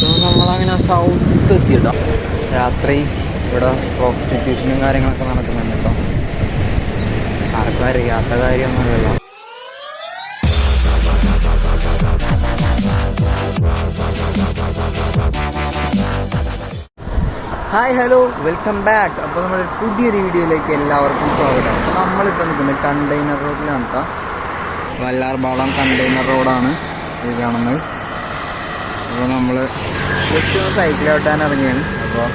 നമ്മളങ്ങനെ സൗത്ത് എത്തിയിട്ടോ. രാത്രി ഇവിടെ പ്രോസ്റ്റിറ്റ്യൂഷനും കാര്യങ്ങളൊക്കെ നടക്കുന്നുണ്ട് കേട്ടോ. ആർക്കും അറിയാത്ത കാര്യമൊന്നുമല്ലല്ലോ. Hi hello welcome back. അപ്പോൾ നമ്മുടെ പുതിയൊരു വീഡിയോയിലേക്ക് എല്ലാവർക്കും സ്വാഗതം. അപ്പോൾ നമ്മളിപ്പോൾ നിൽക്കുന്നത് കണ്ടെയ്നർ റോഡിലാണ് കേട്ടോ. വല്ലാർപാടം കണ്ടെയ്നർ റോഡാണ് ഇത് കാണുന്നത്. അപ്പോൾ നമ്മൾ ജസ്റ്റ് സൈക്കിൾ ഓട്ടാൻ ഇറങ്ങിയാണ്. അപ്പോൾ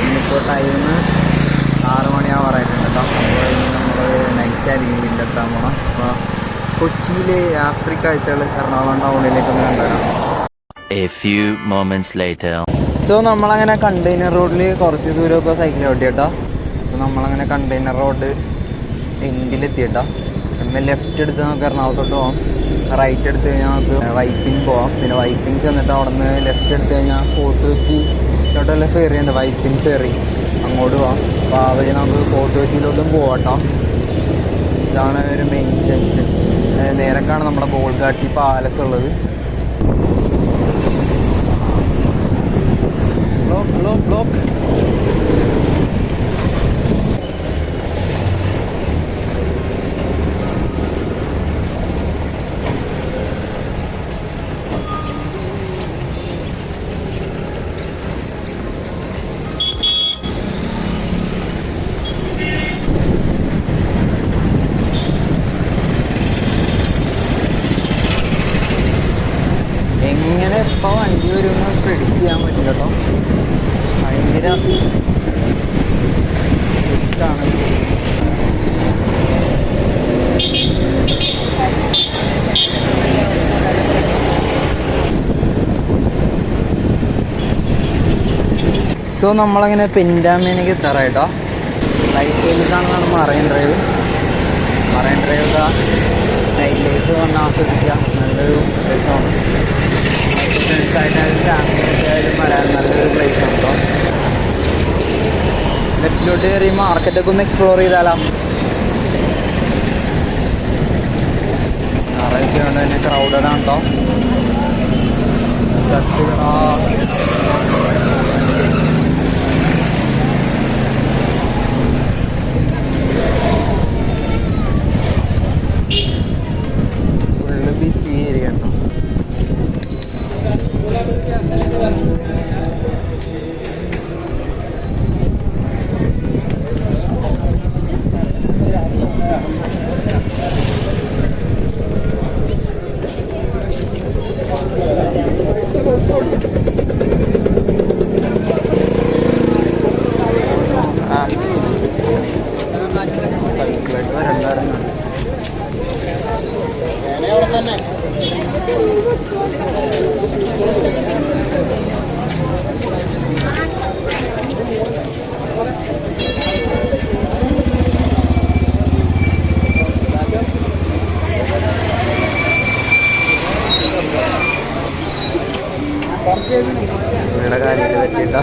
ഇന്നിപ്പോൾ ടൈം 6 മണിയാവാറായിട്ടുണ്ട് കേട്ടോ. അപ്പോൾ ഇനി നമ്മൾ നൈറ്റ് ആയിരിക്കും വീട്ടിലെത്താൻ പോകണം. അപ്പോൾ കൊച്ചിയിലെ രാത്രി കാഴ്ചകൾ എറണാകുളം ടൗണിലേക്കൊന്ന് കണ്ടുവരാം. സോ നമ്മളങ്ങനെ കണ്ടെയ്നർ റോഡിൽ കുറച്ച് ദൂരമൊക്കെ സൈക്കിൾ ഓട്ടി കേട്ടോ. അപ്പോൾ നമ്മളങ്ങനെ കണ്ടെയ്നർ റോഡ് എൻഡിലെത്തി കേട്ടോ. പിന്നെ ലെഫ്റ്റ് എടുത്ത് നമുക്ക് എറണാകുളത്തോട്ട് പോകാം. റൈറ്റ് എടുത്ത് കഴിഞ്ഞാൽ നമുക്ക് വൈപ്പിൻ പോവാം. പിന്നെ വൈപ്പിൻ ചെന്നിട്ട് അവിടെ നിന്ന് ലെഫ്റ്റ് എടുത്ത് കഴിഞ്ഞാൽ ഫോർട്ട് കൊച്ചിയിലോട്ടുള്ള ഫെറി ഉണ്ട്, വൈപ്പിൻ ഫെറി, അങ്ങോട്ട് പോവാം. അപ്പോൾ ആ വഴി നമുക്ക് ഫോർട്ട് കൊച്ചിയിലോട്ടും പോവാം കേട്ടോ. ഇതാണ് ഒരു മെയിൻ ജംഗ്ഷൻ. നേരക്കാണ് നമ്മുടെ ബോൾഗാട്ടി പാലസ് ഉള്ളത്. ബ്ലോക്ക് എങ്ങനെ ഇപ്പോൾ വണ്ടി വരുമെന്ന് പ്രെഡിക്റ്റ് ചെയ്യാൻ പറ്റില്ല കേട്ടോ. ഭയങ്കര റിസ്ക്കാണ്. സോ നമ്മളങ്ങനെ പെൻഡാമേനേക്ക് എത്താറായിട്ടോ. റൈറ്റ് സൈഡിലേക്കാണെന്നാണ് മറൈൻ ഡ്രൈവ്. നൈറ്റ് ലൈഫ് വന്ന് ആസ്വദിക്കുക. നല്ലൊരു രസമാണ്. ഫ്രണ്ട്സായിട്ടായാലും ഫാമിലിയായിട്ടും വരാൻ നല്ലൊരു പ്ലേസാണ് കേട്ടോ. ലെഫ്റ്റിലോട്ട് കയറി മാർക്കറ്റൊക്കെ ഒന്ന് എക്സ്പ്ലോർ ചെയ്താലോ. ഞായറാഴ്ച കൊണ്ട് തന്നെ ക്രൗഡഡാണ് കേട്ടോ. ഫുള്ള് ബിസി ഏരിയ കേട്ടോ. സൈക്കിളായിട്ട് വരണ്ടായിരുന്നു. ഇവിടെ കാര്യമായിട്ട് പറ്റിയിട്ടോ.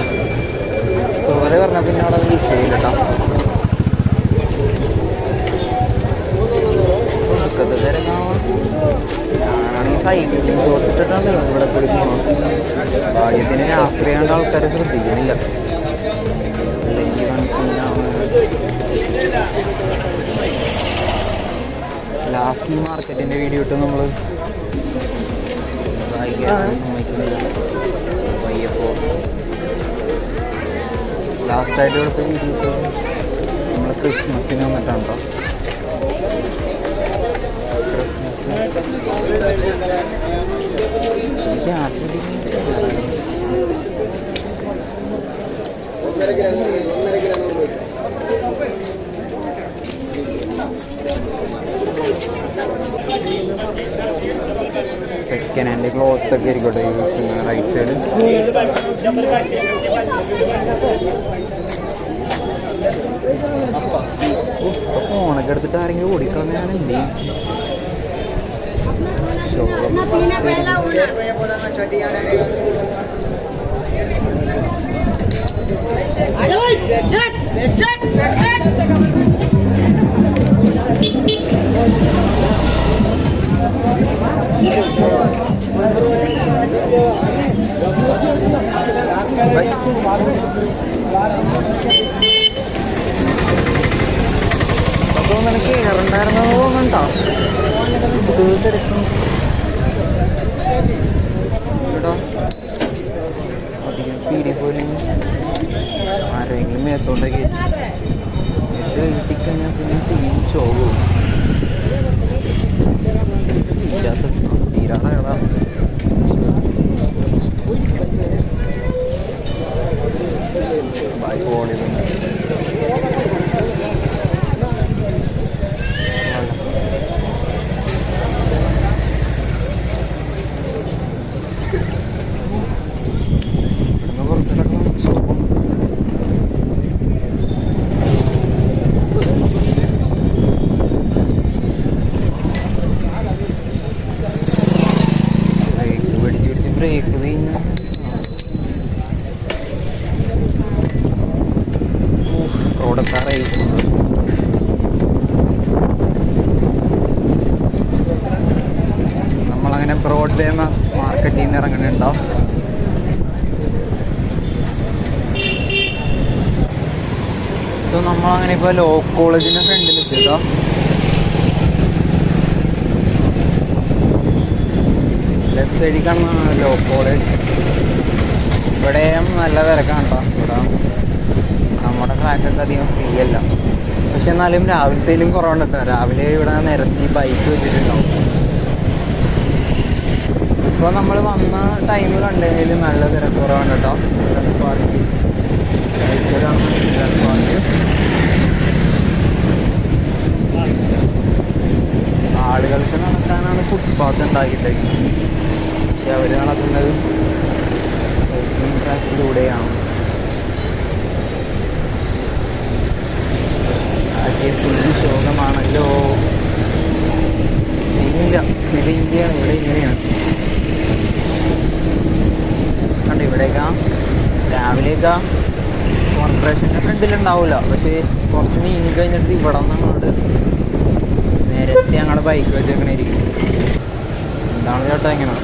സോല പറഞ്ഞാൽ പിന്നെ അവിടെ വിഷയമില്ല കേട്ടോ. ഞാനാണെങ്കിൽ സൈക്കിളിൽ ഓടിച്ചിട്ടാണ് ഇവിടെ കൂടി പോകണം. ഭാഗ്യത്തിന് രാത്രിയാണ്ട് ആൾക്കാരെ ശ്രദ്ധിക്കണില്ല. അല്ലെങ്കിൽ ലാസ്റ്റ് ഈ മാർക്കറ്റിൻ്റെ വീഡിയോ ഇട്ട് നമ്മൾ സമ്മതിക്കുന്നില്ല. വയ്യപ്പോൾ ലാസ്റ്റായിട്ട് കൊടുത്ത വീഡിയോസ് നമ്മൾ ക്രിസ്മസിന് വന്നിട്ടാണ് കേട്ടോ. സെക്കൻഡ് ഹാൻഡ് ക്ലോത്ത് ഒക്കെ ആയിരിക്കട്ടെ റൈറ്റ് സൈഡ്. ഫോണൊക്കെ എടുത്തിട്ട് ആരെങ്കിലും ഓടിക്കളന്ന് ഞാൻ എന്ത് ചെയ്യും? തിരക്കുണ്ടായിരുന്നു തോന്നുന്നുണ്ടോ? തിരക്കും കേട്ടോ. അധികം സ്പീഡിൽ പോലെ ആരെങ്കിലും മേത്തോണ്ടൊക്കെ എത്തിക്കഴിഞ്ഞാൽ പിന്നെ സീൻ ചോവും തീരാറാ. ബൈക്ക് ഓടിയത് ബ്രേക്ക് കഴിഞ്ഞാൽ റോഡെത്താറായി. നമ്മളങ്ങനെ ബ്രോഡ്വേ മാർക്കറ്റിൽ നിന്ന് ഇറങ്ങുന്നുണ്ടോ? സോ നമ്മളങ്ങനെ ഇപ്പോൾ ലോ കോളേജിൻ്റെ ഫ്രണ്ടിലെത്തിട്ടോ. ലെഫ്റ്റ് സൈഡിൽ കാണുന്ന ലോ കോളേജ്. ഇവിടെയും നല്ല തിരക്കാണ് കേട്ടോ. ഇവിടെ നമ്മുടെ ട്രാക്കൊക്കെ അധികം ഫ്രീ അല്ല, പക്ഷെ എന്നാലും രാവിലത്തേലും കുറവുണ്ട് കേട്ടോ. രാവിലെ ഇവിടെ നിരത്തി ബൈക്ക് വെച്ചിട്ടുണ്ടാവും. ഇപ്പോൾ നമ്മൾ വന്ന ടൈം കണ്ടതിൽ നല്ല തിരക്ക് കുറവുണ്ട് കേട്ടോ. പാർക്ക് ആളുകൾക്ക് നടക്കാനാണ് ഫുട്പാത്ത് ഉണ്ടാക്കിയിട്ടേക്കുന്നത്. പക്ഷെ അവർ നടക്കുന്നത് ട്രാക്കിലൂടെയാണ്. ഫുള്ള് ശോകമാണല്ലോ. ഇല്ല, ഇത് ഇന്ത്യയാണ്. ഇവിടെ ഇങ്ങനെയാണ് കണ്ടോ. ഇവിടേക്കാ രാവിലെയൊക്കെ കോർപ്പറേഷൻ്റെ ഫ്രണ്ടിലുണ്ടാവില്ല, പക്ഷേ കുറച്ച് നീങ്ങി കഴിഞ്ഞിട്ട് ഇവിടെ നിന്നങ്ങോട്ട് നേരത്തെ ഞങ്ങളുടെ ബൈക്ക് വെച്ചേക്കണേ ഇരിക്കും. എന്താണ് ചേട്ടാ ഇങ്ങനെ?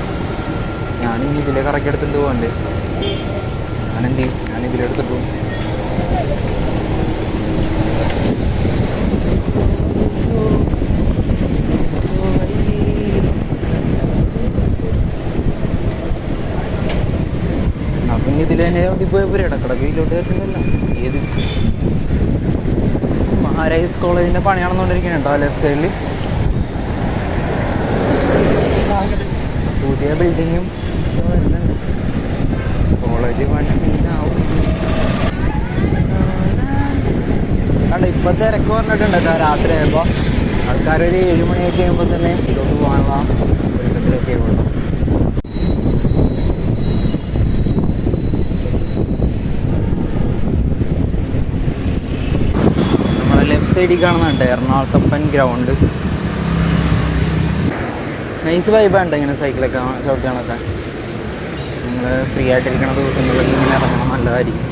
ഞാനിനി ഇതിലെ കറക്കി എടുത്തിട്ട് പോകണ്ടേ? ഞാനിതിലെടുത്തിട്ട് പോകും. പിന്നെ ഇതിൽ തന്നെ ഓടിപ്പോയപ്പോൾ ഇടക്കിടക്ക് ഇതിലോട്ട് കയറ്റുന്നില്ല. ഏത് മഹാരാജ് കോളേജിൻ്റെ പണി നടന്നുകൊണ്ടിരിക്കുന്നുണ്ടോ ലെഫ്റ്റ് സൈഡിൽ? പുതിയ ബിൽഡിങ്ങും വരുന്നുണ്ട്. കോളേജ് പണി സീനാവും. കണ്ട ഇപ്പം തിരക്ക് പറഞ്ഞിട്ടുണ്ട് കേട്ടോ. രാത്രി ആയപ്പോൾ ആൾക്കാരൊരു 7 മണിയൊക്കെ ആകുമ്പോൾ തന്നെ ഇതിലോട്ട് പോകാനുള്ള ഒരുക്കത്തിലൊക്കെ ഉള്ളൂ. നമ്മുടെ ലെഫ്റ്റ് സൈഡിൽ കാണുന്നുണ്ട് എറണാകുളത്തപ്പൻ ഗ്രൗണ്ട്. നൈസ് വൈബാണ്ട് ഇങ്ങനെ സൈക്കിളൊക്കെ ചവിട്ടി നടക്കാൻ. നിങ്ങൾ ഫ്രീ ആയിട്ടിരിക്കുന്ന ദിവസങ്ങളിൽ ഇങ്ങനെ ഇറങ്ങണം, നല്ലതായിരിക്കും.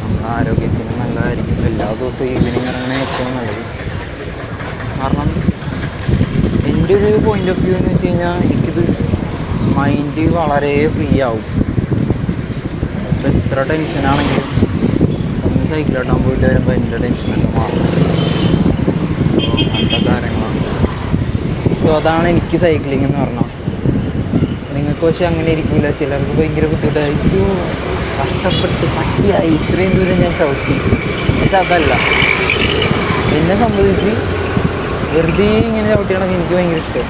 നമ്മുടെ ആരോഗ്യത്തിന് നല്ലതായിരിക്കും. എല്ലാ ദിവസവും ഈവനിങ് ഇറങ്ങണ ഏറ്റവും നല്ലത്. കാരണം എൻ്റെ ഒരു പോയിൻ്റ് ഓഫ് വ്യൂ എന്ന് വെച്ച് കഴിഞ്ഞാൽ എനിക്കിത് മൈൻഡ് വളരെ ഫ്രീ ആവും. ഇപ്പം എത്ര ടെൻഷനാണെങ്കിലും ഒന്ന് സൈക്കിളോട്ടാൻ പോയിട്ട് വരുമ്പോൾ എൻ്റെ ടെൻഷനൊക്കെ മാറും. സോ അങ്ങനത്തെ കാര്യങ്ങളാണ്. സോ അതാണ് എനിക്ക് സൈക്ലിംഗ് എന്ന് പറഞ്ഞാൽ. നിങ്ങൾക്ക് പക്ഷെ അങ്ങനെ ഇരിക്കില്ല. ചിലർക്ക് ഭയങ്കര ബുദ്ധിമുട്ടായിരിക്കും. കഷ്ടപ്പെട്ട് പട്ടിയായി ഇത്രയും ദൂരം ഞാൻ ചവിട്ടി. പക്ഷെ അതല്ല, എന്നെ സംബന്ധിച്ച് വെറുതെ ഇങ്ങനെ ചവിട്ടിയാണെങ്കിൽ എനിക്ക് ഭയങ്കര ഇഷ്ടം.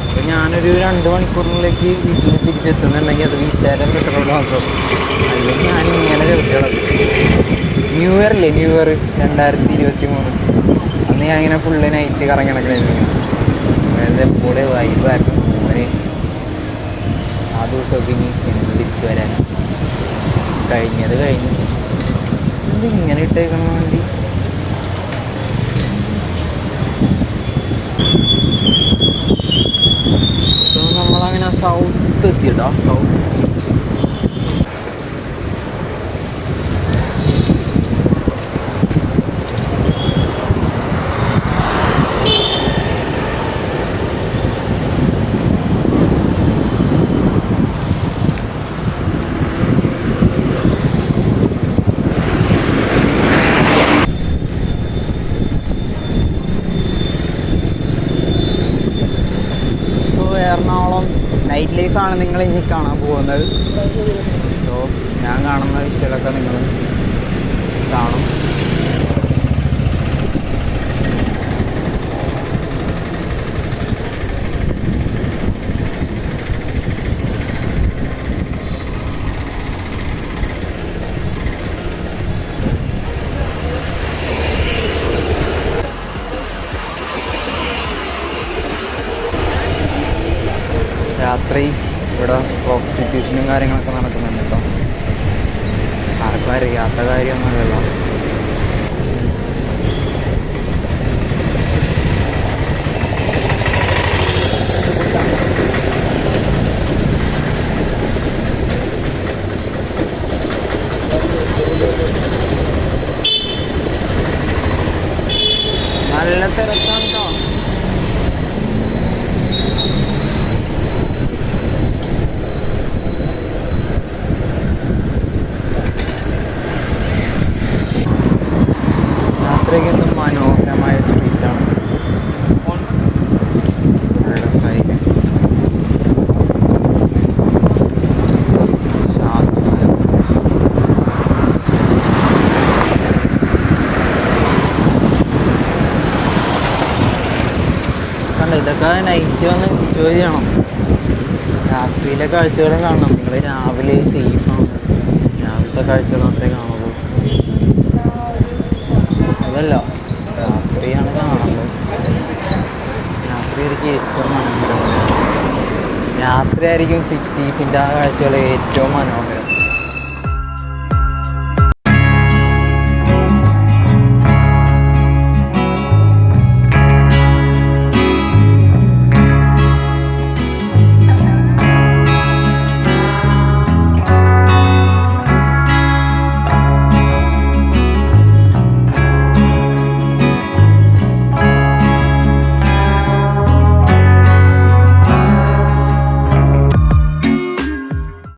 അപ്പോൾ ഞാനൊരു 2 മണിക്കൂറിലേക്ക് വീട്ടിൽ തിരിച്ചെത്തുന്നുണ്ടെങ്കിൽ അത് വീട്ടുകാരെ പെട്രോൾ മാത്രം. അല്ലെങ്കിൽ ഞാനിങ്ങനെ ചവിട്ടി കിടക്കും. ന്യൂ ഇയർ 2023 അന്ന് ഞാൻ ഇങ്ങനെ ഫുള്ള് നൈറ്റ് കറങ്ങി നടക്കണമായിരുന്നു. അതായത് എപ്പോഴും വൈബായിരുന്നു മോനെ. ആ ദിവസമൊക്കെ ഇനി തിരിച്ചു വരാൻ കഴിഞ്ഞത് കഴിഞ്ഞു. ഇങ്ങനെ ഇട്ടേക്കണം വേണ്ടി നമ്മളങ്ങനെ സൗത്ത് എത്തിയിട്ടോ. സൗത്ത് ബീച്ച് നൈറ്റ് ലൈഫാണ് നിങ്ങൾ ഇനി കാണാൻ പോകുന്നത്. സോ ഞാൻ കാണുന്ന വിഷയമൊക്കെ നിങ്ങൾ കാണും. രാത്രി ഇവിടെ പ്രോസ്റ്റിറ്റ്യൂഷനും കാര്യങ്ങളൊക്കെ നടക്കുന്നുണ്ട് കേട്ടോ. ആർക്കും അറിയാത്ത കാര്യമൊന്നുമല്ലല്ലോ. നല്ല തിരക്കാണ് കേട്ടോ. യാത്രയ്ക്കെന്തും മനോഹരമായ സ്ട്രീറ്റാണ്. കണ്ട ഇതൊക്കെ നൈറ്റ് വന്ന് എൻജോയ് ചെയ്യണം. രാത്രിയിലെ കാഴ്ചകളും കാണണം. നിങ്ങൾ രാവിലെ സേഫാണ്. രാവിലത്തെ കാഴ്ചകൾ മാത്രമേ കാണുള്ളൂ. അതല്ല, രാത്രിയാണ് കാണുന്നത്. രാത്രി ആയിരിക്കും ഏറ്റവും മനോഹരം. രാത്രിയായിരിക്കും സിറ്റീസിൻ്റെ ആ കാഴ്ചകൾ ഏറ്റവും മനോഹരം.